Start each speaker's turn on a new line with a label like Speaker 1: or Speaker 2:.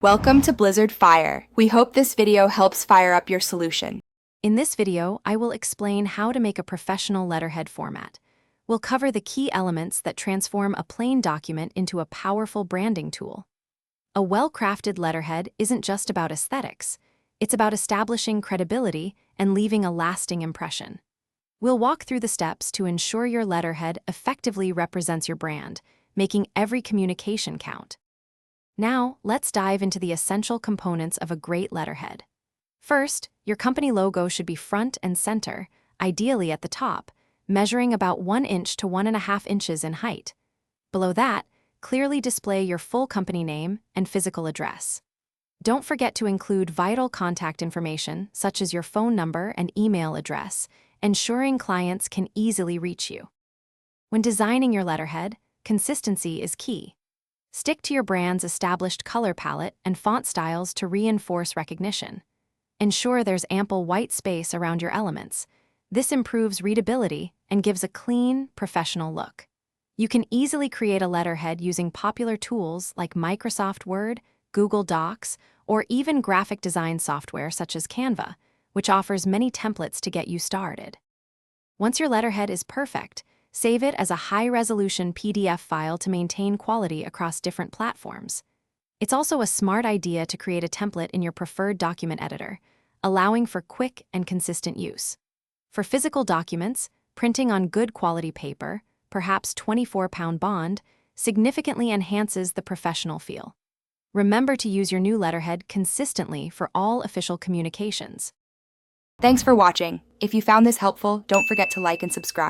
Speaker 1: Welcome to Blizzard Fire. We hope this video helps fire up your solution.
Speaker 2: In this video, I will explain how to make a professional letterhead format. We'll cover the key elements that transform a plain document into a powerful branding tool. A well-crafted letterhead isn't just about aesthetics. It's about establishing credibility and leaving a lasting impression. We'll walk through the steps to ensure your letterhead effectively represents your brand, making every communication count. Now, let's dive into the essential components of a great letterhead. First, your company logo should be front and center, ideally at the top, measuring about 1 inch to 1.5 inches in height. Below that, clearly display your full company name and physical address. Don't forget to include vital contact information, such as your phone number and email address, ensuring clients can easily reach you. When designing your letterhead, consistency is key. Stick to your brand's established color palette and font styles to reinforce recognition. Ensure there's ample white space around your elements. This improves readability and gives a clean, professional look. You can easily create a letterhead using popular tools like Microsoft Word, Google Docs, or even graphic design software such as Canva, which offers many templates to get you started. Once your letterhead is perfect, save it as a high-resolution PDF file to maintain quality across different platforms. It's also a smart idea to create a template in your preferred document editor, allowing for quick and consistent use. For physical documents, printing on good quality paper, perhaps 24-pound bond, significantly enhances the professional feel. Remember to use your new letterhead consistently for all official communications.
Speaker 1: Thanks for watching. If you found this helpful, don't forget to like and subscribe.